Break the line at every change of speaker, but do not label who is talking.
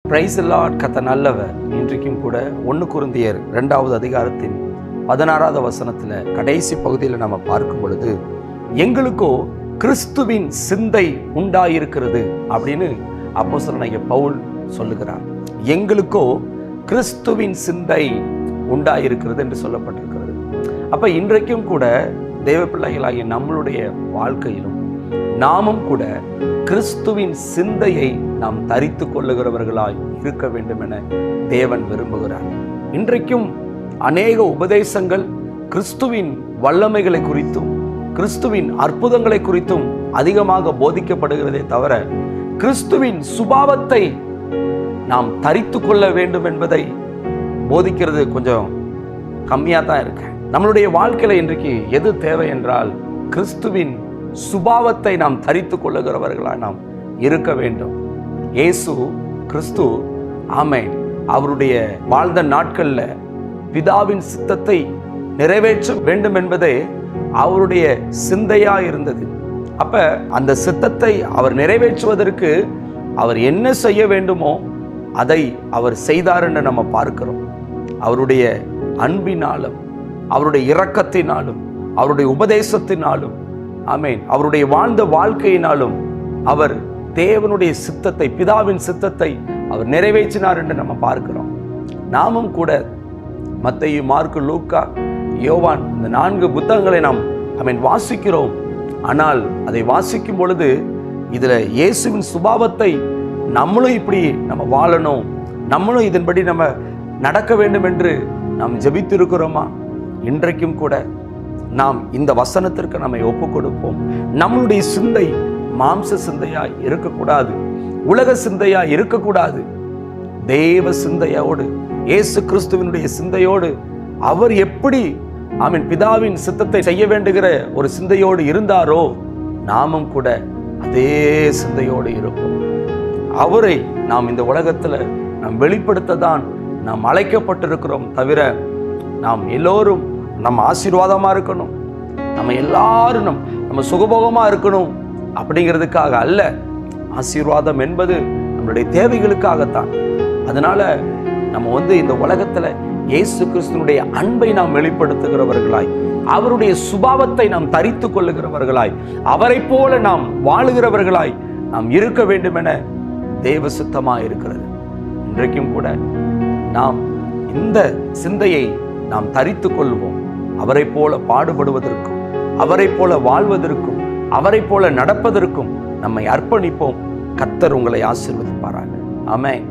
Price Lord. கர்த்தர் நல்லவர். இன்றைக்கும் கூட 1 கொரிந்தியர் 2வது அதிகாரத்தின் 16வது வசனத்தில் கடைசி பகுதியில் நம்ம பார்க்கும் பொழுது, எங்களுக்கோ கிறிஸ்துவின் சிந்தை உண்டாயிருக்கிறது அப்படின்னு அப்போஸ்தலனாகிய பவுல் சொல்லுகிறார். எங்களுக்கோ கிறிஸ்துவின் சிந்தை உண்டாயிருக்கிறது என்று சொல்லப்பட்டிருக்கிறது. அப்ப இன்றைக்கும் கூட தேவ பிள்ளைகளாகிய நம்மளுடைய வாழ்க்கையிலும் நாமும் கூட கிறிஸ்துவின் சிந்தையை நாம் தரித்து கொள்ளுகிறவர்களாய் இருக்க வேண்டும் என தேவன் விரும்புகிறார். இன்றைக்கும் அநேக உபதேசங்கள் கிறிஸ்துவின் வல்லமைகளை குறித்தும் கிறிஸ்துவின் அற்புதங்களை குறித்தும் அதிகமாக போதிக்கப்படுகிறதே தவிர, கிறிஸ்துவின் சுபாவத்தை நாம் தரித்து கொள்ள வேண்டும் என்பதை போதிக்கிறது கொஞ்சம் கம்மியாக தான் இருக்கு. நம்மளுடைய வாழ்க்கையில இன்றைக்கு எது தேவை என்றால், கிறிஸ்துவின் சுபாவத்தை நாம் தரித்து கொள்ளுகிறவர்களாக நாம் இருக்க வேண்டும். இயேசு கிறிஸ்து ஆமென் அவருடைய வாழ்ந்த நாட்கள்ல பிதாவின் சித்தத்தை நிறைவேற்ற வேண்டும் என்பதே அவருடைய சிந்தையா இருந்தது. அப்ப அந்த சித்தத்தை அவர் நிறைவேற்றுவதற்கு அவர் என்ன செய்ய வேண்டுமோ அதை அவர் செய்தார் என்று நம்ம பார்க்கிறோம். அவருடைய அன்பினாலும் அவருடைய இரக்கத்தினாலும் அவருடைய உபதேசத்தினாலும் ஆமென் அவருடைய வாழ்ந்த வாழ்க்கையினாலும் அவர் தேவனுடைய சித்தத்தை, பிதாவின் சித்தத்தை அவர் நிறைவேற்றினார் என்று நம்ம பார்க்கிறோம். நாமும் கூட மத்தேயு, மார்க்கு, லூக்கா, யோவான் இந்த 4 புத்தகங்களை நாம் வாசிக்கிறோம். ஆனால் அதை வாசிக்கும் பொழுது இதுல இயேசுவின் சுபாவத்தை நம்மளும் இப்படி நம்ம வாழணும், நம்மளும் இதன்படி நம்ம நடக்க வேண்டும் என்று நாம் ஜெபித்திருக்கிறோமா? இன்றைக்கும் கூட நாம் இந்த வசனத்திற்கு நம்மை ஒப்புக் கொடுப்போம். நம்மளுடைய சிந்தை மாம்ச சிந்தையா இருக்கக்கூடாது, உலக சிந்தையா இருக்கக்கூடாது. தேவ சிந்தையோடு, இயேசு கிறிஸ்துவினுடைய சிந்தையோடு, அவர் எப்படி பிதாவின் சித்தத்தை செய்ய வேண்டுகிற ஒரு சிந்தையோடு இருந்தாரோ, நாமும் கூட அதே சிந்தையோடு இருப்போம். அவரை நாம் இந்த உலகத்துல நாம் வெளிப்படுத்ததான் நாம் அழைக்கப்பட்டிருக்கிறோம். தவிர நாம் எல்லோரும் நம்ம ஆசீர்வாதமா இருக்கணும், நம்ம எல்லாரும் நம்ம சுகபோகமா இருக்கணும் அப்படிங்கிறதுக்காக அல்ல. ஆசீர்வாதம் என்பது நம்மளுடைய தேவைகளுக்காகத்தான். அதனால நம்ம இந்த உலகத்துல இயேசு கிறிஸ்துனுடைய அன்பை நாம் வெளிப்படுத்துகிறவர்களாய், அவருடைய சுபாவத்தை நாம் தரித்து கொள்ளுகிறவர்களாய், அவரை போல நாம் வாழுகிறவர்களாய் நாம் இருக்க வேண்டும் என தேவ சித்தமாக இருக்கிறது. இன்றைக்கும் கூட நாம் இந்த சிந்தையை நாம் தரித்து கொள்வோம். அவரை போல பாடுபடுவதற்கும், அவரை போல வாழ்வதற்கும், அவரை போல நடப்பதற்கும் நம்மை அர்ப்பணிப்போம். கர்த்தர் உங்களை ஆசீர்வதிப்பாராக. ஆமென்.